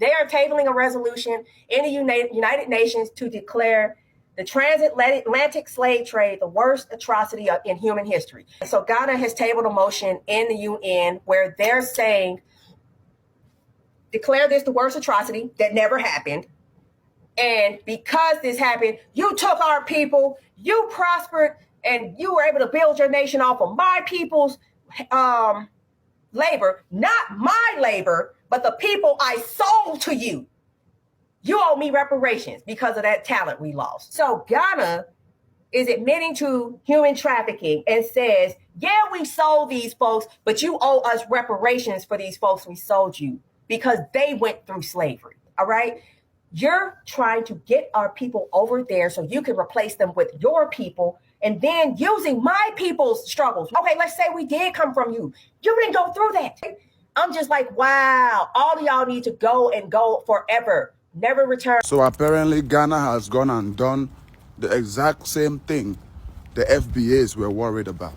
They are tabling a resolution in the United Nations to declare the transatlantic slave trade the worst atrocity in human history. So Ghana has tabled a motion in the UN where they're saying, declare this the worst atrocity that never happened. And because this happened, you took our people, you prospered, and you were able to build your nation off of my people's labor, not my labor, but the people I sold to you. You owe me reparations because of that talent we lost. So Ghana is admitting to human trafficking and says, yeah, we sold these folks, but you owe us reparations for these folks we sold you because they went through slavery. All right. You're trying to get our people over there so you can replace them with your people and then using my people's struggles. Okay, let's say we did come from you. You didn't go through that. I'm just like, wow, all of y'all need to go and go forever. Never return. So apparently Ghana has gone and done the exact same thing the Fba'S were worried about.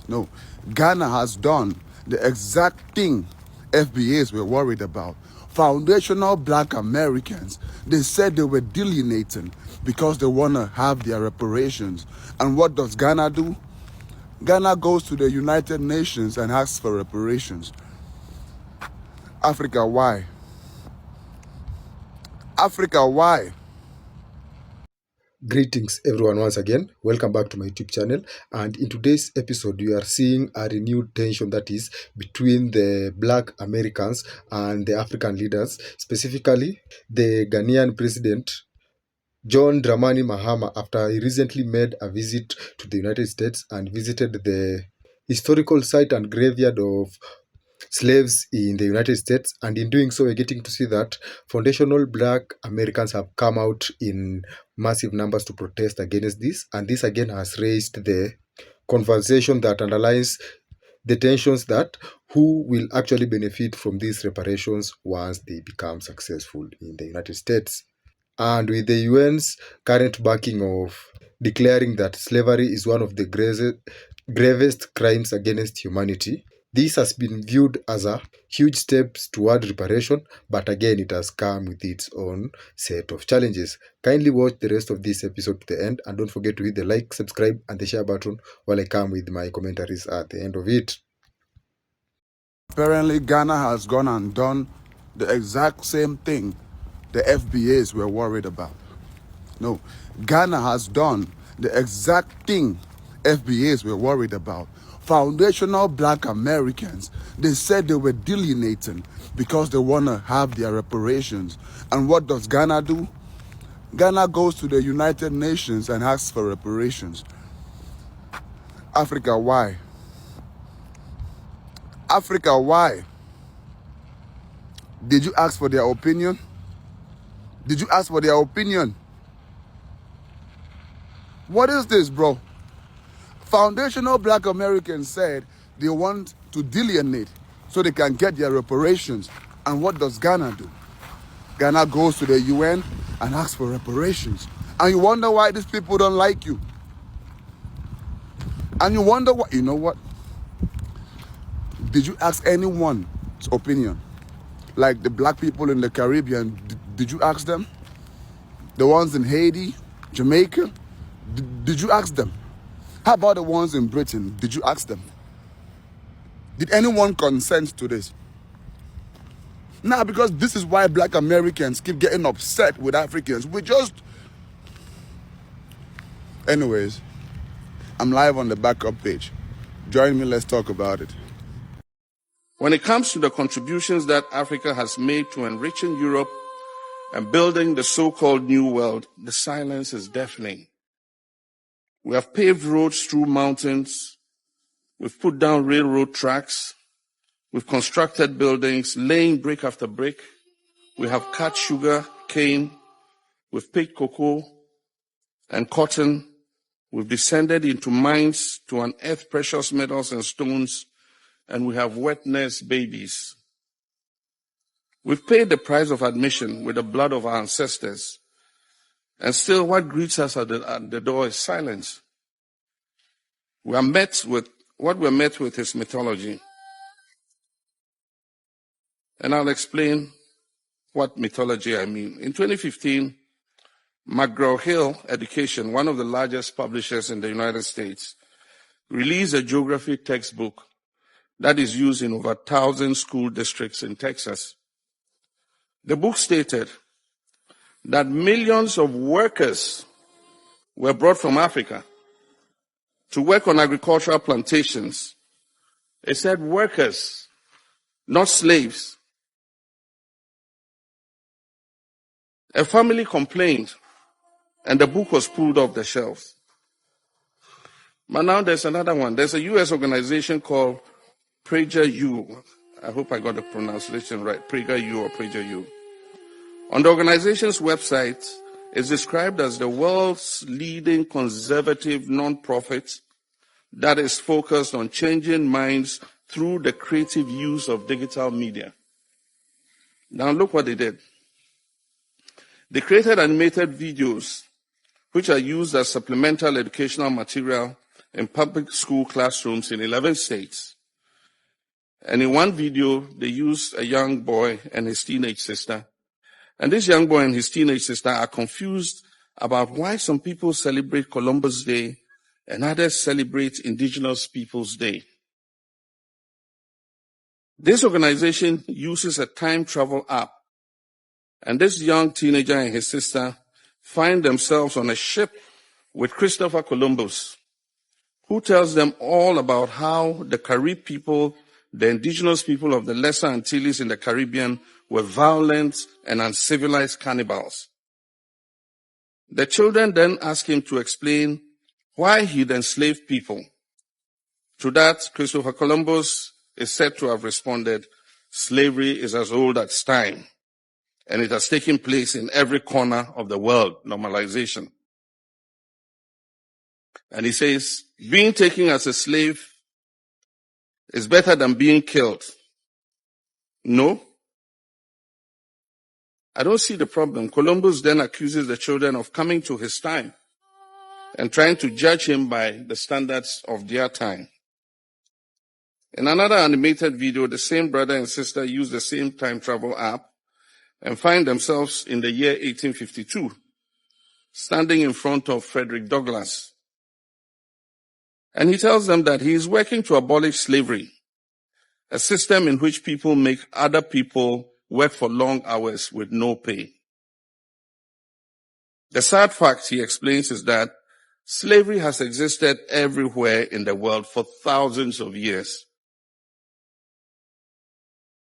No, Ghana has done the exact thing Fba'S were worried about. Foundational Black Americans, they said they were delineating because they want to have their reparations. And what does Ghana do? Ghana goes to the United Nations and asks for reparations. Africa, why? Africa, why? Greetings everyone once again. Welcome back to my YouTube channel, and in today's episode we are seeing a renewed tension that is between the Black Americans and the African leaders, specifically the Ghanaian president John Dramani Mahama, after he recently made a visit to the United States and visited the historical site and graveyard of slaves in the United States. And in doing so, we're getting to see that foundational Black Americans have come out in massive numbers to protest against this. And this again has raised the conversation that underlies the tensions that who will actually benefit from these reparations once they become successful in the United States. And with the UN's current backing of declaring that slavery is one of the gravest crimes against humanity, this has been viewed as a huge step toward reparation, but again it has come with its own set of challenges. Kindly watch the rest of this episode to the end, and don't forget to hit the like, subscribe and the share button while I come with my commentaries at the end of it. Apparently Ghana has gone and done the exact same thing the Fba'S were worried about. No, Ghana has done the exact thing Fba'S were worried about. Foundational Black Americans, they said they were delineating because they want to have their reparations. And what does Ghana do? Ghana goes to the United Nations and asks for reparations. Africa, why? Africa, why? Did you ask for their opinion? Did you ask for their opinion? What is this, bro? Foundational Black Americans said they want to delineate so they can get their reparations. And what does Ghana do? Ghana goes to the UN and asks for reparations. And you wonder why these people don't like you. And you wonder what, you know what? Did you ask anyone's opinion? Like the black people in the Caribbean, did you ask them? The ones in Haiti, Jamaica, did you ask them? How about the ones in Britain? Did you ask them? Did anyone consent to this? Now, because this is why Black Americans keep getting upset with Africans. Anyways, I'm live on the backup page. Join me, let's talk about it. When it comes to the contributions that Africa has made to enriching Europe and building the so-called New World, the silence is deafening. We have paved roads through mountains. We've put down railroad tracks. We've constructed buildings, laying brick after brick. We have cut sugar, cane. We've picked cocoa and cotton. We've descended into mines to unearth precious metals and stones, and we have wet nurse babies. We've paid the price of admission with the blood of our ancestors, and still what greets us at the door is silence. What we're met with is mythology. And I'll explain what mythology I mean. In 2015, McGraw-Hill Education, one of the largest publishers in the United States, released a geography textbook that is used in over 1,000 school districts in Texas. The book stated that millions of workers were brought from Africa to work on agricultural plantations. It said workers, not slaves. A family complained, and the book was pulled off the shelves. But now there's another one. There's a U.S. organization called PragerU. I hope I got the pronunciation right. PragerU or PragerU. On the organization's website, it's described as the world's leading conservative non-profit that is focused on changing minds through the creative use of digital media. Now look what they did. They created animated videos which are used as supplemental educational material in public school classrooms in 11 states. And in one video, they used a young boy and his teenage sister. And this young boy and his teenage sister are confused about why some people celebrate Columbus Day and others celebrate Indigenous Peoples Day. This organization uses a time travel app. And this young teenager and his sister find themselves on a ship with Christopher Columbus, who tells them all about how the Carib people, the indigenous people of the Lesser Antilles in the Caribbean, were violent and uncivilized cannibals. The children then ask him to explain why he'd enslaved people. To that, Christopher Columbus is said to have responded, "Slavery is as old as time, and it has taken place in every corner of the world," normalization. And he says, being taken as a slave is better than being killed. No, I don't see the problem. Columbus then accuses the children of coming to his time and trying to judge him by the standards of their time. In another animated video, the same brother and sister use the same time travel app and find themselves in the year 1852, standing in front of Frederick Douglass. And he tells them that he is working to abolish slavery, a system in which people make other people work for long hours with no pay. The sad fact, he explains, is that slavery has existed everywhere in the world for thousands of years.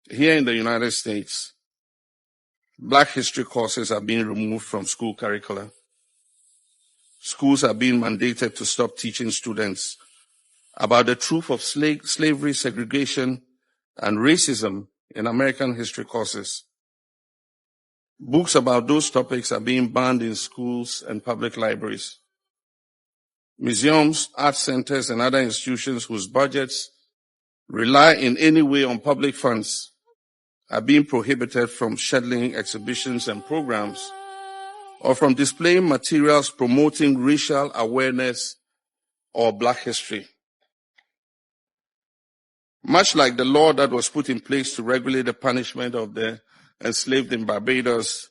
Here in the United States, Black history courses are being removed from school curricula. Schools are being mandated to stop teaching students about the truth of slavery, segregation, and racism in American history courses. Books about those topics are being banned in schools and public libraries. Museums, art centers, and other institutions whose budgets rely in any way on public funds are being prohibited from scheduling exhibitions and programs or from displaying materials promoting racial awareness or Black history. Much like the law that was put in place to regulate the punishment of the enslaved in Barbados,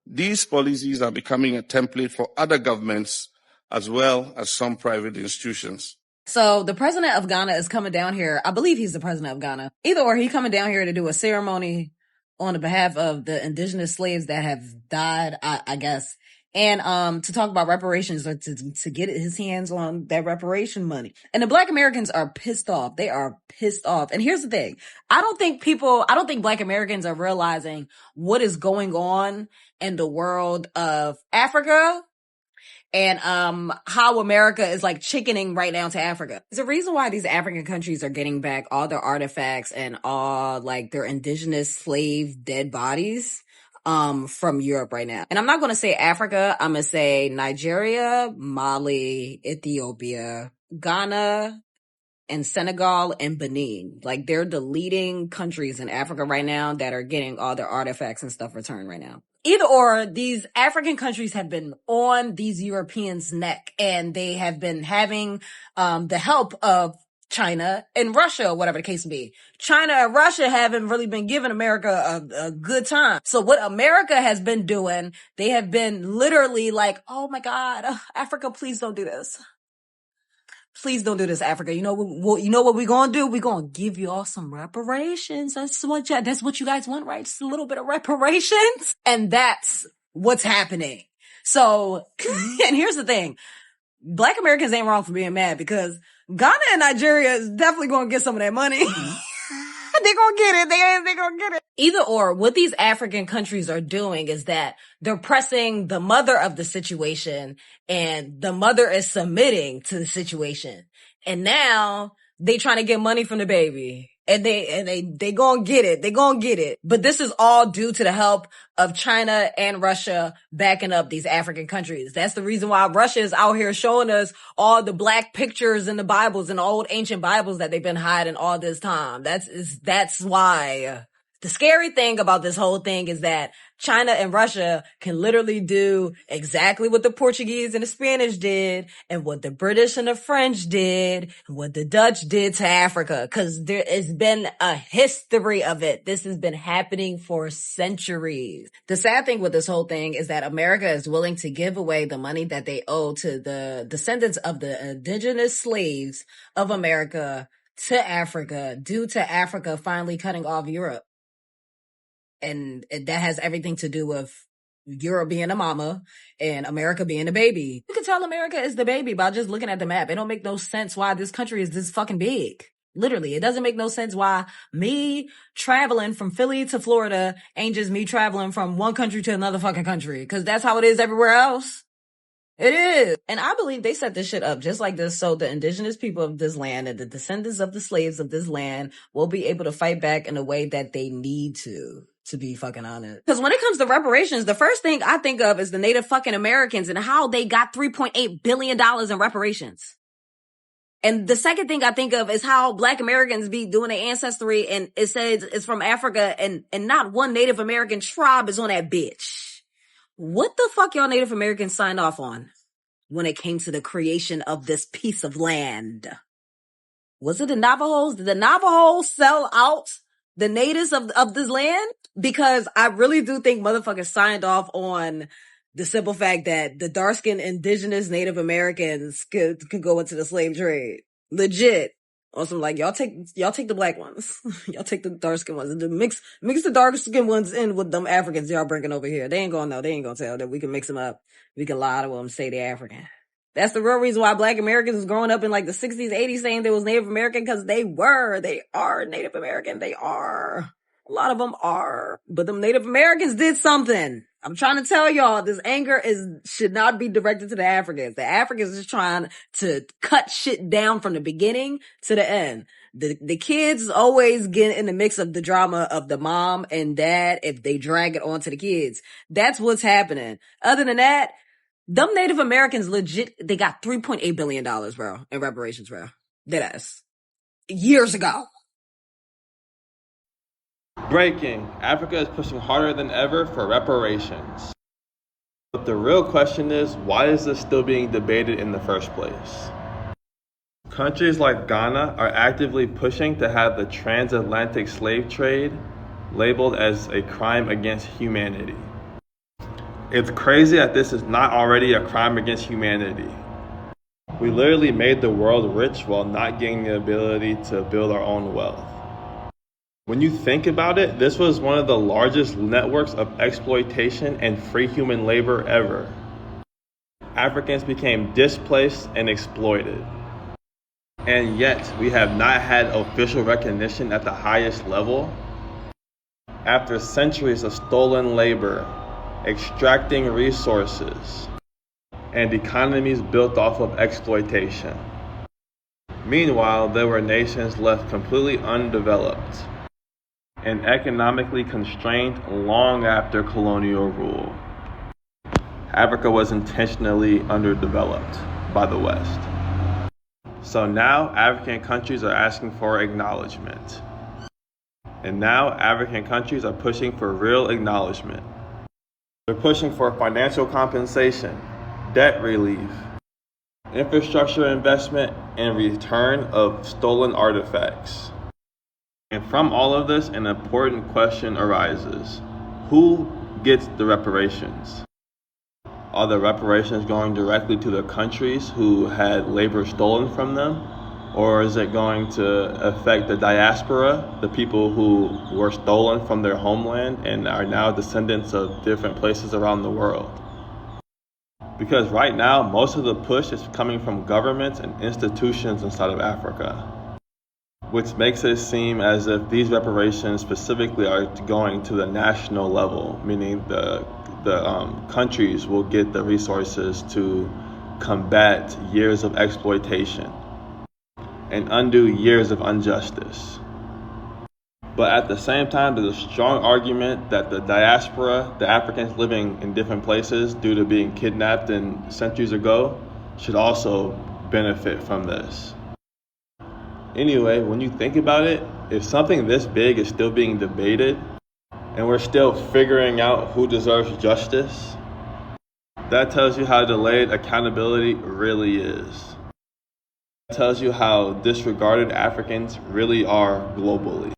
these policies are becoming a template for other governments as well as some private institutions. So the president of Ghana is coming down here. I believe he's the president of Ghana. Either or, he's coming down here to do a ceremony on the behalf of the indigenous slaves that have died, I guess. And to talk about reparations, or to get his hands on that reparation money. And the Black Americans are pissed off. They are pissed off. And here's the thing. I don't think Black Americans are realizing what is going on in the world of Africa and how America is like chickening right now to Africa. There's a reason why these African countries are getting back all their artifacts and all like their indigenous slave dead bodies from Europe right now. And I'm not going to say Africa. I'm going to say Nigeria, Mali, Ethiopia, Ghana, and Senegal and Benin. Like they're the leading countries in Africa right now that are getting all their artifacts and stuff returned right now. Either or, these African countries have been on these Europeans' neck and they have been having the help of China and Russia, or whatever the case may be. China and Russia haven't really been giving America a good time. So what America has been doing, they have been literally like, oh my God, Africa, please don't do this. Please don't do this, Africa. You know what we're gonna do? We're gonna give you all some reparations. That's what you guys want, right? Just a little bit of reparations. And that's what's happening. So, and here's the thing. Black Americans ain't wrong for being mad, because Ghana and Nigeria is definitely gonna get some of that money. They're gonna get it. They're gonna get it. Either or, what these African countries are doing is that they're pressing the mother of the situation, and the mother is submitting to the situation. And now they trying to get money from the baby. And they gonna get it. They gonna get it. But this is all due to the help of China and Russia backing up these African countries. That's the reason why Russia is out here showing us all the black pictures in the Bibles and old ancient Bibles that they've been hiding all this time. That's why. The scary thing about this whole thing is that China and Russia can literally do exactly what the Portuguese and the Spanish did, and what the British and the French did, and what the Dutch did to Africa, because there has been a history of it. This has been happening for centuries. The sad thing with this whole thing is that America is willing to give away the money that they owe to the descendants of the indigenous slaves of America to Africa, due to Africa finally cutting off Europe. And that has everything to do with Europe being a mama and America being a baby. You can tell America is the baby by just looking at the map. It don't make no sense why this country is this fucking big. Literally, it doesn't make no sense why me traveling from Philly to Florida ain't just me traveling from one country to another fucking country. Because that's how it is everywhere else. It is. And I believe they set this shit up just like this, so the indigenous people of this land and the descendants of the slaves of this land will be able to fight back in a way that they need to be fucking honest. Because when it comes to reparations, the first thing I think of is the Native fucking Americans and how they got $3.8 billion in reparations. And the second thing I think of is how Black Americans be doing their ancestry, and it says it's from Africa, and not one Native American tribe is on that bitch. What the fuck y'all Native Americans signed off on when it came to the creation of this piece of land? Was it the Navajos? Did the Navajos sell out the natives of this land? Because I really do think motherfuckers signed off on the simple fact that the dark-skinned indigenous Native Americans could go into the slave trade. Legit. On some like, y'all take the black ones. Y'all take the dark-skinned ones. Mix the dark-skinned ones in with them Africans y'all bringing over here. They ain't gonna know. They ain't gonna tell that we can mix them up. We can lie to them, say they're African. That's the real reason why Black Americans was growing up in like the 60s, 80s saying they was Native American, because they are Native American. They are. A lot of them are. But them Native Americans did something. I'm trying to tell y'all, this anger should not be directed to the Africans. The Africans is trying to cut shit down from the beginning to the end. The kids always get in the mix of the drama of the mom and dad if they drag it onto the kids. That's what's happening. Other than that, them Native Americans legit, they got $3.8 billion, bro, in reparations, bro. Deadass. Years ago. Breaking. Africa is pushing harder than ever for reparations. But the real question is, why is this still being debated in the first place? Countries like Ghana are actively pushing to have the transatlantic slave trade labeled as a crime against humanity. It's crazy that this is not already a crime against humanity. We literally made the world rich while not getting the ability to build our own wealth. When you think about it, this was one of the largest networks of exploitation and free human labor ever. Africans became displaced and exploited. And yet, we have not had official recognition at the highest level. After centuries of stolen labor, extracting resources, and economies built off of exploitation. Meanwhile, there were nations left completely undeveloped and economically constrained long after colonial rule. Africa was intentionally underdeveloped by the West. So now African countries are asking for acknowledgement. And now African countries are pushing for real acknowledgement. They're pushing for financial compensation, debt relief, infrastructure investment, and return of stolen artifacts. And from all of this, an important question arises. Who gets the reparations? Are the reparations going directly to the countries who had labor stolen from them? Or is it going to affect the diaspora, the people who were stolen from their homeland and are now descendants of different places around the world? Because right now, most of the push is coming from governments and institutions inside of Africa, which makes it seem as if these reparations specifically are going to the national level, meaning the countries will get the resources to combat years of exploitation and undo years of injustice. But at the same time, there's a strong argument that the diaspora, the Africans living in different places due to being kidnapped in centuries ago, should also benefit from this. Anyway, when you think about it, if something this big is still being debated, and we're still figuring out who deserves justice, that tells you how delayed accountability really is. It tells you how disregarded Africans really are globally.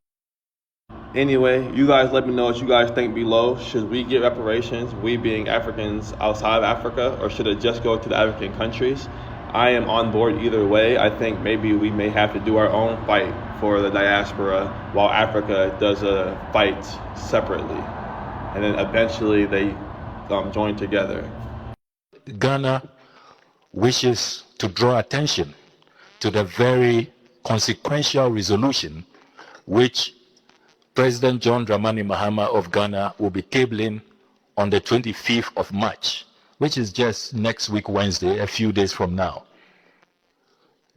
Anyway, you guys let me know what you guys think below. Should we get reparations, we being Africans outside of Africa, or should it just go to the African countries? I am on board either way. I think maybe we may have to do our own fight for the diaspora while Africa does a fight separately. And then eventually they join together. Ghana wishes to draw attention to the very consequential resolution which President John Dramani Mahama of Ghana will be tabling on the 25th of March, which is just next week, Wednesday, a few days from now.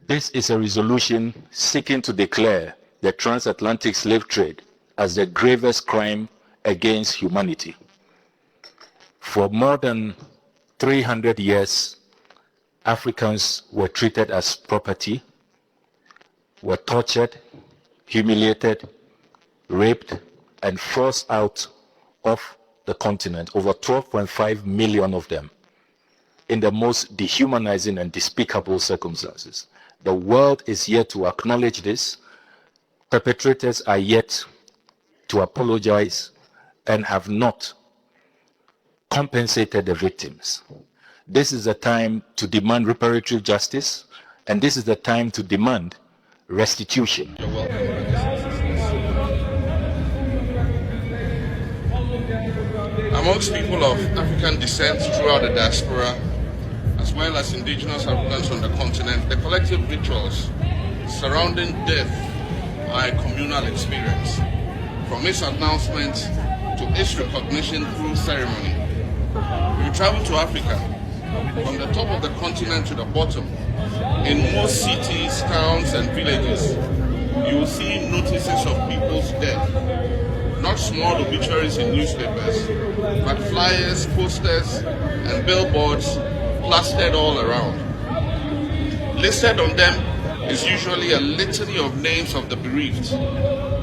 This is a resolution seeking to declare the transatlantic slave trade as the gravest crime against humanity. For more than 300 years, Africans were treated as property, were tortured, humiliated, raped, and forced out of the continent, over 12.5 million of them, in the most dehumanizing and despicable circumstances. The world is yet to acknowledge this. Perpetrators are yet to apologize and have not compensated the victims. This is the time to demand reparatory justice, and this is the time to demand restitution. You're welcome. Amongst people of African descent throughout the diaspora, as well as indigenous Africans on the continent, the collective rituals surrounding death are a communal experience, from its announcement to its recognition through ceremony. If you travel to Africa, from the top of the continent to the bottom, in most cities, towns, and villages, you will see notices of people's death. Not small obituaries in newspapers, but flyers, posters, and billboards plastered all around. Listed on them is usually a litany of names of the bereaved,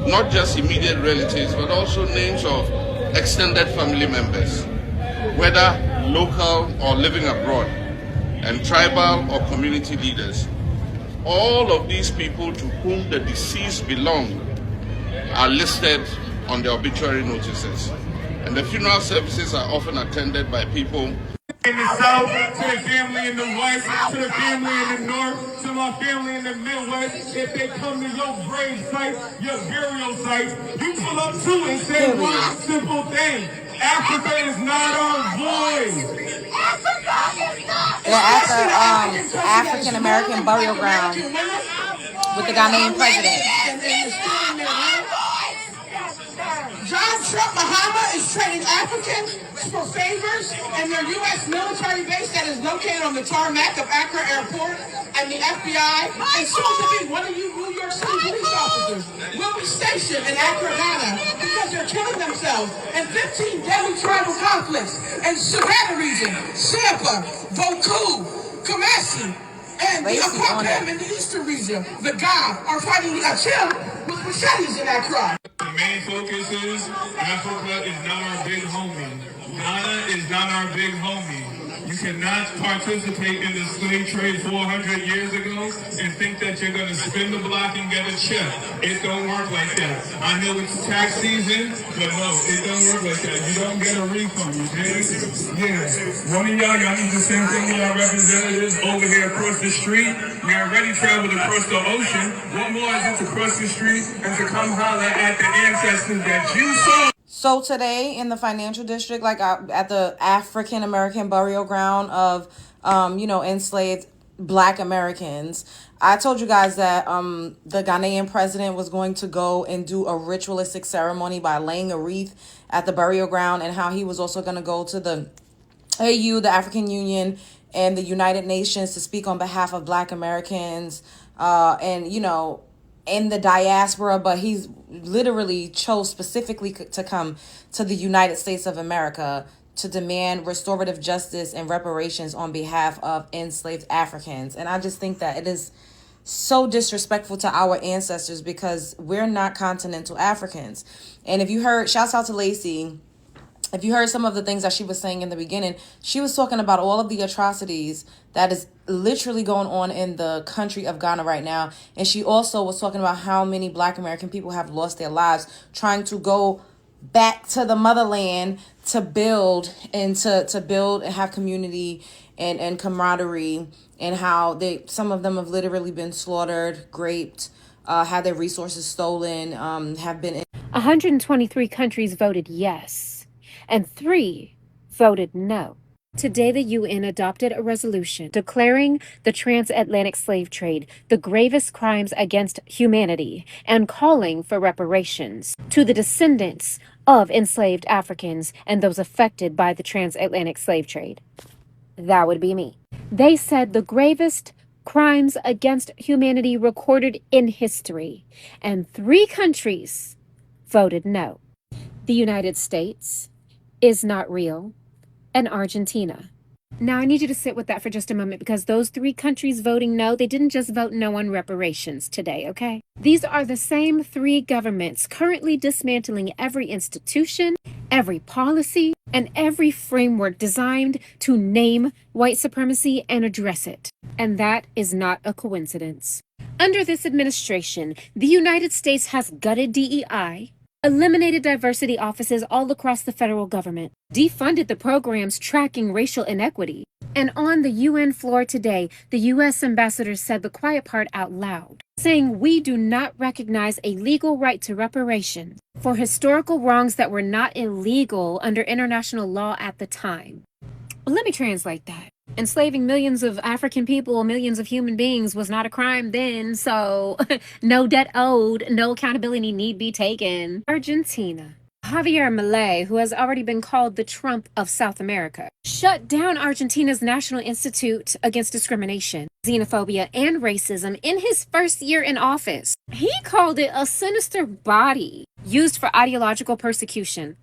not just immediate relatives, but also names of extended family members, whether local or living abroad, and tribal or community leaders. All of these people to whom the deceased belong are listed on the obituary notices. And the funeral services are often attended by people in the south, to the family in the west, to the family in the north, to my family in the Midwest. If they come to your grave site, your burial site, you pull up too and say one simple thing: Africa is not our voice. They're at the African American burial ground with the Ghanaian president. John Trump Mahama is trading Africans for favors in their U.S. military base that is located on the tarmac of Accra Airport, and the FBI, and soon to be one of you New York City police officers, will be stationed in Accra, Ghana, because they're killing themselves in 15 deadly tribal conflicts in Savannah region, Sampa, Boku, Kumasi, and the Apopem in the eastern region. The Ga are fighting the Achim with machetes in Accra. The main focus is Africa is not our big homie. Ghana is not our big homie. You cannot participate in the slave trade 400 years ago and think that you're going to spin the block and get a check. It don't work like that. I know it's tax season, but no, it don't work like that. You don't get a refund, you dig? Yeah. One of y'all need to send some of y'all representatives over here across the street. We already traveled across the ocean. What more is it to cross the street and to come holler at the ancestors that you saw? So today in the financial district, like at the African American burial ground of, enslaved Black Americans, I told you guys that the Ghanaian president was going to go and do a ritualistic ceremony by laying a wreath at the burial ground, and how he was also going to go to the AU, the African Union, and the United Nations to speak on behalf of Black Americans, in the diaspora, but he's literally chose specifically to come to the United States of America to demand restorative justice and reparations on behalf of enslaved Africans. And I just think that it is so disrespectful to our ancestors, because we're not continental Africans. And if you heard, shouts out to Lacey, if you heard some of the things that she was saying in the beginning, she was talking about all of the atrocities that is literally going on in the country of Ghana right now. And she also was talking about how many Black American people have lost their lives trying to go back to the motherland to build and to build and have community and camaraderie, and how some of them have literally been slaughtered, raped, had their resources stolen, have been 123 countries voted yes, and 3 voted no. Today, the UN adopted a resolution declaring the transatlantic slave trade the gravest crimes against humanity and calling for reparations to the descendants of enslaved Africans and those affected by the transatlantic slave trade. That would be me. They said the gravest crimes against humanity recorded in history, and 3 countries voted no. The United States is not real, and Argentina. Now, I need you to sit with that for just a moment, because those 3 countries voting no, they didn't just vote no on reparations today, okay? These are the same 3 governments currently dismantling every institution, every policy, and every framework designed to name white supremacy and address it. And that is not a coincidence. Under this administration, the United States has gutted DEI, eliminated diversity offices all across the federal government, defunded the programs tracking racial inequity, and on the UN floor today, the U.S. ambassador said the quiet part out loud, saying we do not recognize a legal right to reparations for historical wrongs that were not illegal under international law at the time. Let me translate that. Enslaving millions of African people, millions of human beings, was not a crime then, so no debt owed, no accountability need be taken. Argentina. Javier Milei, who has already been called the Trump of South America, shut down Argentina's National Institute Against Discrimination, Xenophobia, and Racism in his first year in office. He called it a sinister body used for ideological persecution.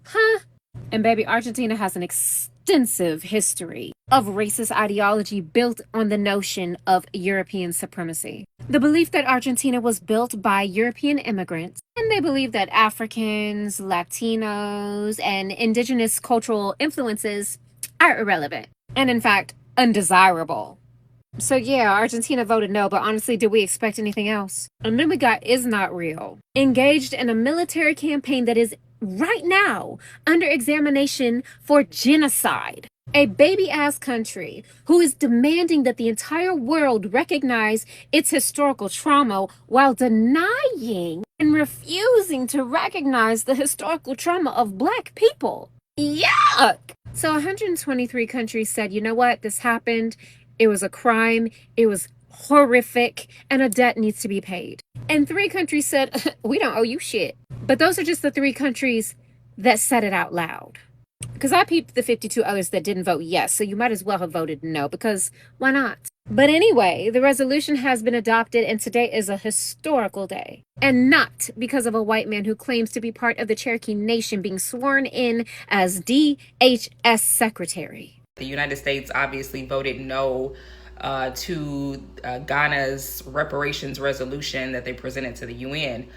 And baby, Argentina has an extensive history of racist ideology built on the notion of European supremacy. The belief that Argentina was built by European immigrants, and they believe that Africans, Latinos, and indigenous cultural influences are irrelevant, and in fact, undesirable. So yeah, Argentina voted no, but honestly, did we expect anything else? And then we got Is Not Real, engaged in a military campaign that is right now under examination for genocide. A baby-ass country who is demanding that the entire world recognize its historical trauma while denying and refusing to recognize the historical trauma of Black people. Yuck! So 123 countries said, you know what, this happened. It was a crime. It was horrific, and a debt needs to be paid. And 3 countries said, we don't owe you shit. But those are just the 3 countries that said it out loud. Because I peeped the 52 others that didn't vote yes, so you might as well have voted no, because why not? But anyway, the resolution has been adopted, and today is a historical day. And not because of a white man who claims to be part of the Cherokee Nation being sworn in as DHS Secretary. The United States obviously voted no to Ghana's reparations resolution that they presented to the UN.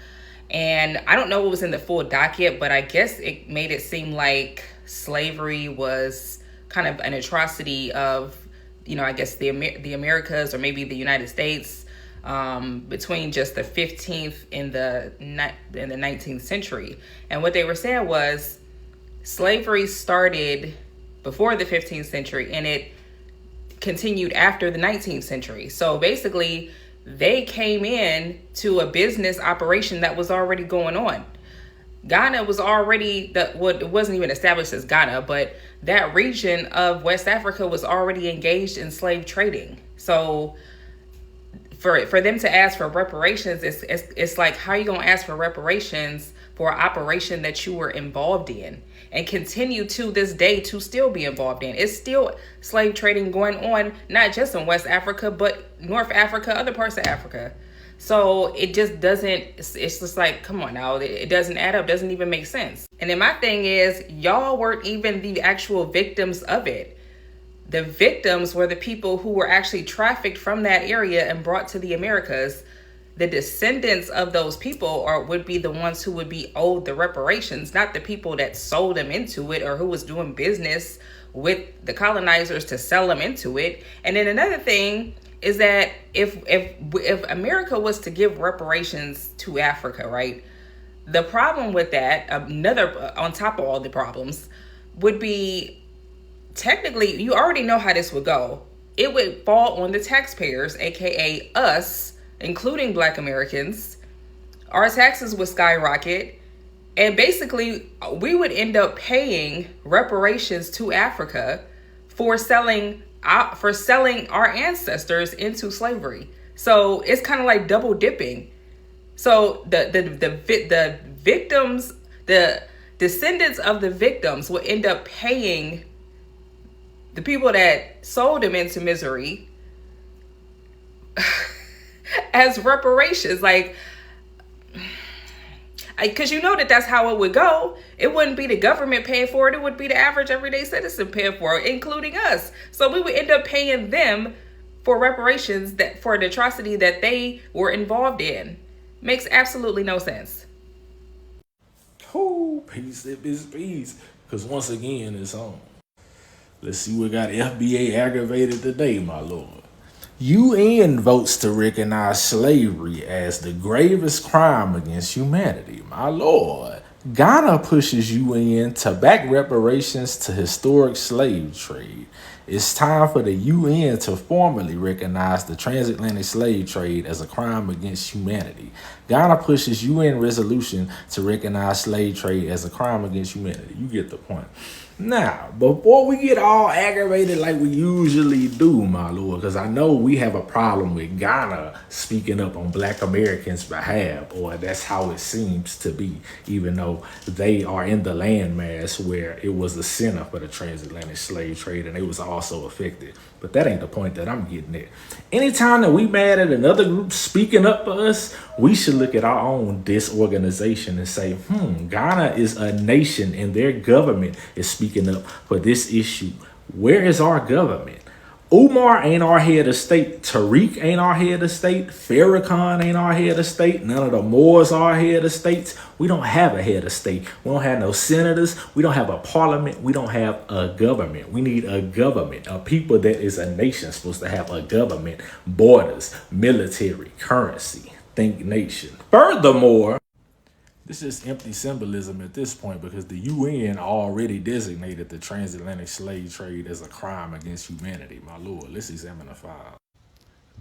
And I don't know what was in the full docket, but I guess it made it seem like slavery was kind of an atrocity of, I guess the Americas, or maybe the United States, between just the 15th and the 19th century. And what they were saying was slavery started before the 15th century and it continued after the 19th century. So basically, they came in to a business operation that was already going on. Ghana was already, it wasn't even established as Ghana, but that region of West Africa was already engaged in slave trading. So for them to ask for reparations, it's like, how are you going to ask for reparations for an operation that you were involved in and continue to this day to still be involved in? It's still slave trading going on, not just in West Africa, but North Africa, other parts of Africa. So it just doesn't, it's just like, come on now, it doesn't add up, doesn't even make sense. And then my thing is, y'all weren't even the actual victims of it. The victims were the people who were actually trafficked from that area and brought to the Americas. The descendants of those people would be the ones who would be owed the reparations, not the people that sold them into it or who was doing business with the colonizers to sell them into it. And then another thing is that if America was to give reparations to Africa, right? The problem with that, another on top of all the problems, would be, technically, you already know how this would go. It would fall on the taxpayers, aka us, including Black Americans. Our taxes would skyrocket, and basically we would end up paying reparations to Africa for selling our ancestors into slavery. So it's kind of like double dipping. So the victims, the descendants of the victims will end up paying the people that sold them into misery as reparations. Like, because that's how it would go. It wouldn't be the government paying for it. It would be the average everyday citizen paying for it, including us. So we would end up paying them for reparations for the atrocity that they were involved in. Makes absolutely no sense. Oh, peace, peace. Because once again, it's on. Let's see what got FBA aggravated today, my lord. UN votes to recognize slavery as the gravest crime against humanity, my lord. Ghana pushes UN to back reparations to historic slave trade. It's time for the UN to formally recognize the transatlantic slave trade as a crime against humanity. Ghana pushes UN resolution to recognize slave trade as a crime against humanity. You get the point. Now, before we get all aggravated like we usually do, my lord, because I know we have a problem with Ghana speaking up on Black Americans' behalf, or that's how it seems to be, even though they are in the landmass where it was the center for the transatlantic slave trade and it was also affected. But that ain't the point that I'm getting at. Anytime that we mad at another group speaking up for us, we should look at our own disorganization and say, Ghana is a nation and their government is speaking up for this issue. Where is our government? Umar ain't our head of state. Tariq ain't our head of state. Farrakhan ain't our head of state. None of the Moors are our head of states. We don't have a head of state. We don't have no senators. We don't have a parliament. We don't have a government. We need a government. A people that is a nation supposed to have a government, borders, military, currency. Think nation. Furthermore, this is empty symbolism at this point because the UN already designated the transatlantic slave trade as a crime against humanity. My lord, let's examine the file.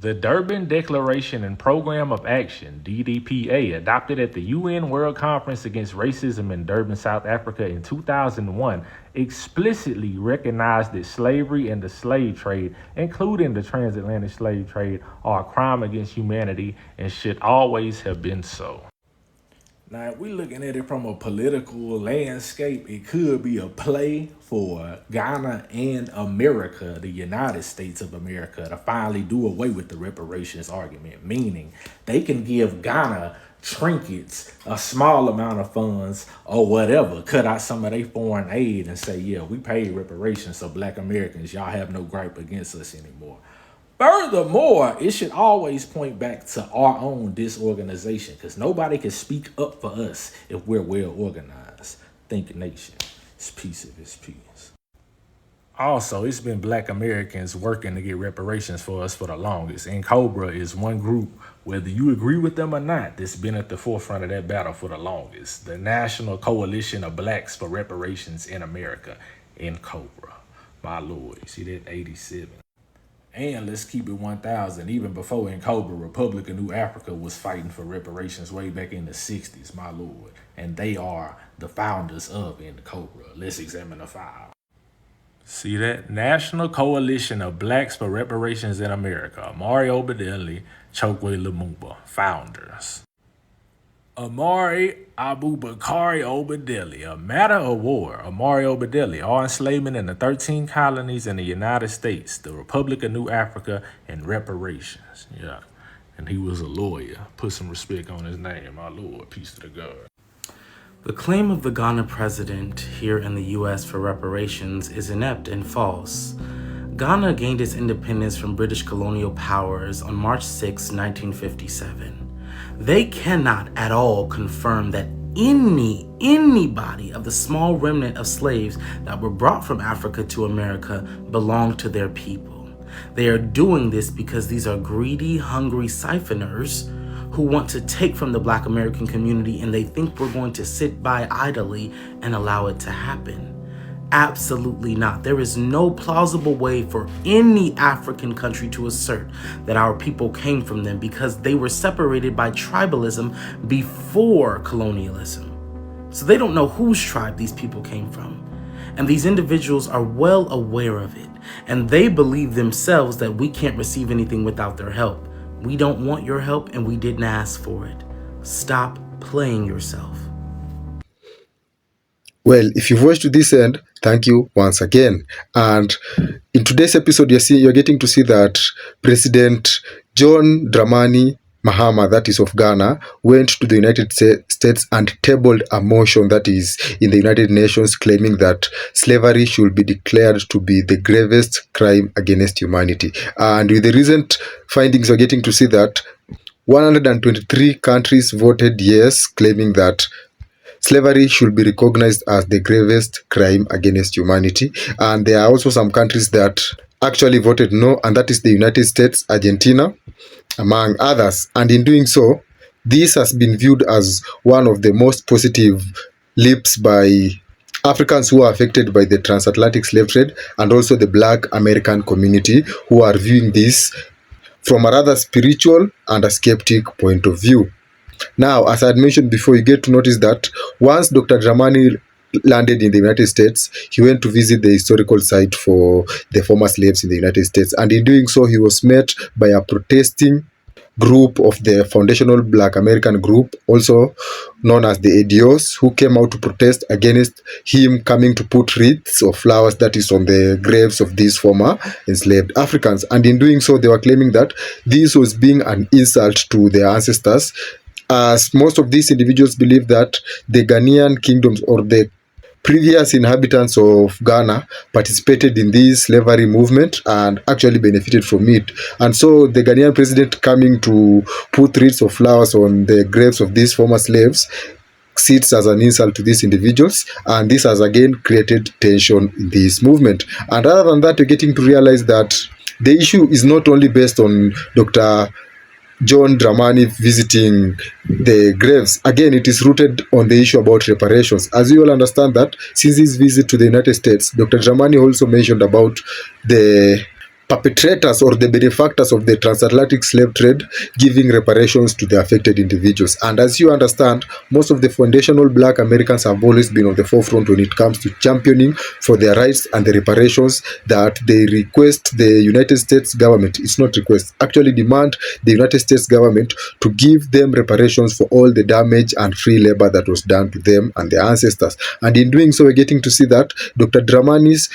The Durban Declaration and Program of Action, DDPA, adopted at the UN World Conference Against Racism in Durban, South Africa in 2001, explicitly recognized that slavery and the slave trade, including the transatlantic slave trade, are a crime against humanity and should always have been so. Now, if we're looking at it from a political landscape, it could be a play for Ghana and America, the United States of America, to finally do away with the reparations argument, meaning they can give Ghana trinkets, a small amount of funds or whatever, cut out some of their foreign aid and say, yeah, we paid reparations, so Black Americans, y'all have no gripe against us anymore. Furthermore, it should always point back to our own disorganization because nobody can speak up for us if we're well organized. Think nation. It's peace if it's peace. Also, it's been Black Americans working to get reparations for us for the longest. And Cobra is one group, whether you agree with them or not, that's been at the forefront of that battle for the longest. The National Coalition of Blacks for Reparations in America, in Cobra. My Lord, you see that 87. And let's keep it 1,000. Even before in Cobra, Republic of New Africa was fighting for reparations way back in the 60s, my Lord. And they are the founders of in Cobra. Let's examine the file. See that? National Coalition of Blacks for Reparations in America. Amari Obadeli, Chokwe Lumumba, founders. Amari Abubakari Obadeli, a matter of war. Amari Obadeli, all enslavement in the 13 colonies in the United States, the Republic of New Africa, and reparations. Yeah. And he was a lawyer. Put some respect on his name, my Lord. Peace to the God. The claim of the Ghana president here in the U.S. for reparations is inept and false. Ghana gained its independence from British colonial powers on March 6, 1957. They cannot at all confirm that anybody of the small remnant of slaves that were brought from Africa to America belonged to their people. They are doing this because these are greedy, hungry siphoners who want to take from the Black American community, and they think we're going to sit by idly and allow it to happen. Absolutely not. There is no plausible way for any African country to assert that our people came from them, because they were separated by tribalism before colonialism. So they don't know whose tribe these people came from. And these individuals are well aware of it. And they believe themselves that we can't receive anything without their help. We don't want your help, and we didn't ask for it. Stop playing yourself. Well, if you've watched to this end, thank you once again. And in today's episode, you're getting to see that President John Dramani Mahama, that is of Ghana, went to the United States and tabled a motion that is in the United Nations claiming that slavery should be declared to be the gravest crime against humanity. And with the recent findings, you're getting to see that 123 countries voted yes, claiming that slavery should be recognized as the gravest crime against humanity. And there are also some countries that actually voted no, and that is the United States, Argentina, among others. And in doing so, this has been viewed as one of the most positive leaps by Africans who are affected by the transatlantic slave trade, and also the Black American community, who are viewing this from a rather spiritual and a skeptic point of view. Now, as I had mentioned before, you get to notice that once Dr. Dramani landed in the United States, he went to visit the historical site for the former slaves in the United States. And in doing so, he was met by a protesting group of the foundational Black American group, also known as the ADOs, who came out to protest against him coming to put wreaths of flowers, that is, on the graves of these former enslaved Africans. And in doing so, they were claiming that this was being an insult to their ancestors, as most of these individuals believe that the Ghanaian kingdoms, or the previous inhabitants of Ghana, participated in this slavery movement and actually benefited from it. And so the Ghanaian president coming to put wreaths of flowers on the graves of these former slaves sits as an insult to these individuals, and this has again created tension in this movement. And other than that, you're getting to realize that the issue is not only based on Dr. John Dramani visiting the graves. Again, it is rooted on the issue about reparations. As you all understand that since his visit to the United States, Dr. Dramani also mentioned about the perpetrators or the benefactors of the transatlantic slave trade giving reparations to the affected individuals. And as you understand, most of the foundational Black Americans have always been on the forefront when it comes to championing for their rights and the reparations that they request the United States government. It's not request, actually demand the United States government to give them reparations for all the damage and free labor that was done to them and their ancestors. And in doing so, we're getting to see that Dr. Dramani's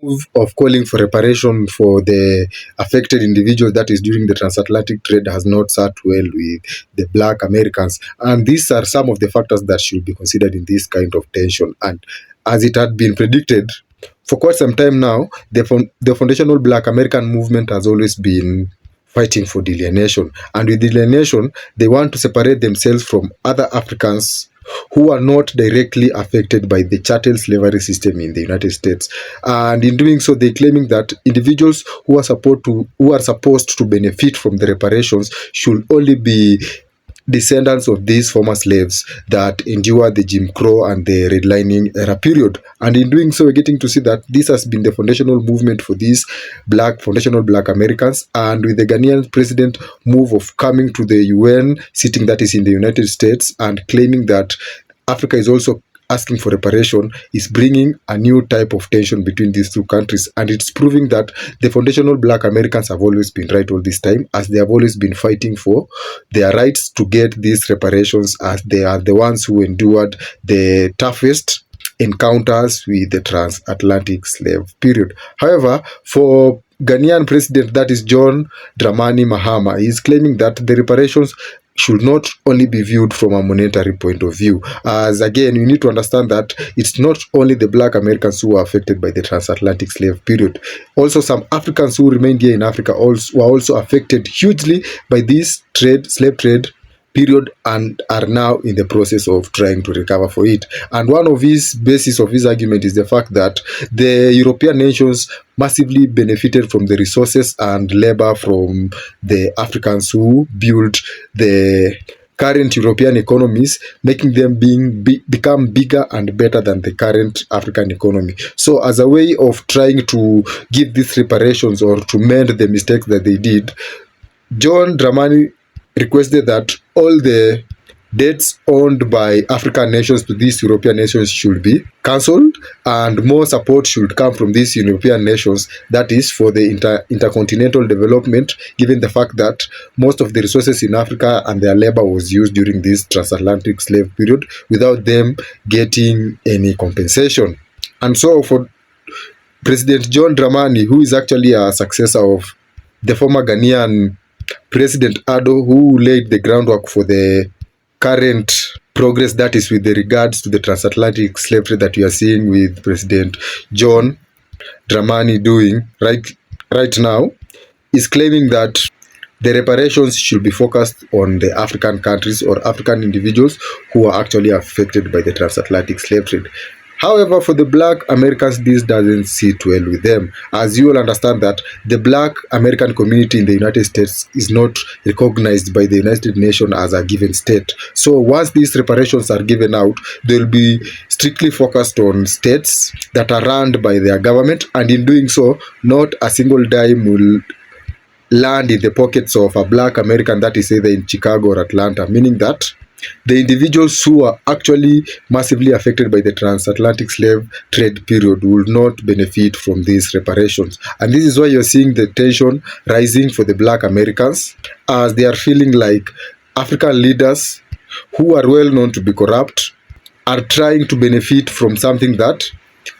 move of calling for reparation for the affected individuals, that is during the transatlantic trade, has not sat well with the Black Americans. And these are some of the factors that should be considered in this kind of tension. And as it had been predicted for quite some time now, the foundational Black American movement has always been fighting for delineation. And with delineation, they want to separate themselves from other Africans who are not directly affected by the chattel slavery system in the United States. And in doing so, they're claiming that individuals who are supposed to benefit from the reparations should only be descendants of these former slaves that endured the Jim Crow and the redlining era period. And in doing so, we're getting to see that this has been the foundational movement for these foundational black Americans. And with the Ghanaian president move of coming to the UN sitting that is in the United States and claiming that Africa is also asking for reparation, is bringing a new type of tension between these two countries. And it's proving that the foundational black Americans have always been right all this time, as they have always been fighting for their rights to get these reparations, as they are the ones who endured the toughest encounters with the transatlantic slave period. However, for Ghanaian president, that is John Dramani Mahama, is claiming that the reparations should not only be viewed from a monetary point of view. As again, you need to understand that it's not only the black Americans who are affected by the transatlantic slave period. Also, some Africans who remained here in Africa were also affected hugely by this slave trade period, and are now in the process of trying to recover for it. And one of his basis of his argument is the fact that the European nations massively benefited from the resources and labor from the Africans who built the current European economies, making them become bigger and better than the current African economy. So as a way of trying to give these reparations or to mend the mistakes that they did, John Dramani requested that all the debts owned by African nations to these European nations should be cancelled, and more support should come from these European nations, that is for the intercontinental development, given the fact that most of the resources in Africa and their labor was used during this transatlantic slave period without them getting any compensation. And so for President John Dramani, who is actually a successor of the former Ghanaian President Addo, who laid the groundwork for the current progress that is with the regards to the transatlantic slave trade that we are seeing with President John Dramani doing right now, is claiming that the reparations should be focused on the African countries or African individuals who are actually affected by the transatlantic slave trade. However, for the black Americans, this doesn't sit well with them, as you all understand that the black American community in the United States is not recognized by the United Nations as a given state. So once these reparations are given out, they'll be strictly focused on states that are run by their government, and in doing so, not a single dime will land in the pockets of a black American that is either in Chicago or Atlanta, meaning that the individuals who are actually massively affected by the transatlantic slave trade period will not benefit from these reparations. And this is why you're seeing the tension rising for the black Americans, as they are feeling like African leaders who are well known to be corrupt are trying to benefit from something that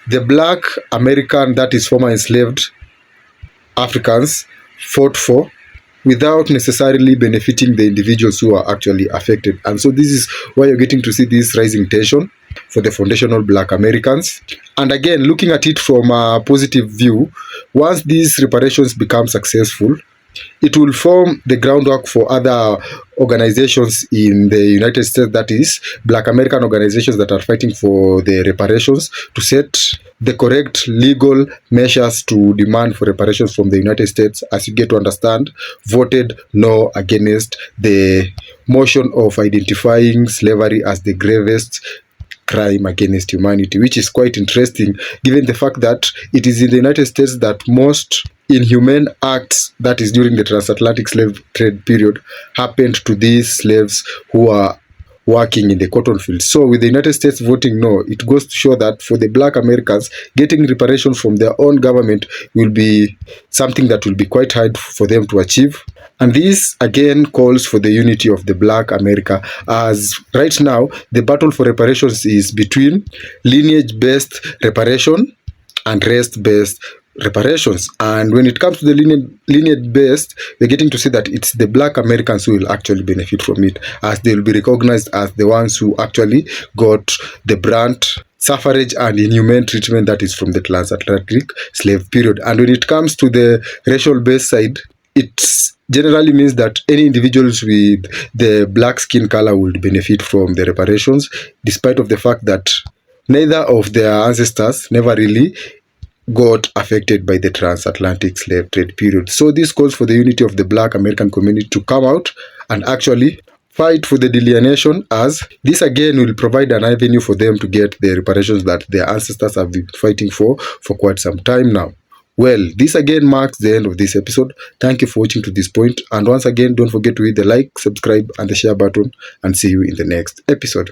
the black American that is former enslaved Africans fought for, without necessarily benefiting the individuals who are actually affected. And so this is why you're getting to see this rising tension for the foundational black Americans. And again, looking at it from a positive view, once these reparations become successful, it will form the groundwork for other organizations in the United States, that is, black American organizations that are fighting for the reparations, to set the correct legal measures to demand for reparations from the United States, as you get to understand, voted no against the motion of identifying slavery as the gravest crime against humanity, which is quite interesting given the fact that it is in the United States that most inhumane acts, that is during the transatlantic slave trade period, happened to these slaves who are working in the cotton fields. So with the United States voting no, it goes to show that for the black Americans, getting reparations from their own government will be something that will be quite hard for them to achieve. And this again calls for the unity of the black America, as right now the battle for reparations is between lineage-based reparation and race-based reparations. And when it comes to the lineage-based, we're getting to see that it's the black Americans who will actually benefit from it, as they will be recognized as the ones who actually got the brunt suffrage and inhumane treatment that is from the transatlantic slave period. And when it comes to the racial-based side, it generally means that any individuals with the black skin color would benefit from the reparations, despite of the fact that neither of their ancestors never really got affected by the transatlantic slave trade period. So this calls for the unity of the black American community to come out and actually fight for the delineation, as this again will provide an avenue for them to get the reparations that their ancestors have been fighting for quite some time now. Well, this again marks the end of this episode. Thank you for watching to this point, and once again, don't forget to hit the like, subscribe and the share button, and see you in the next episode.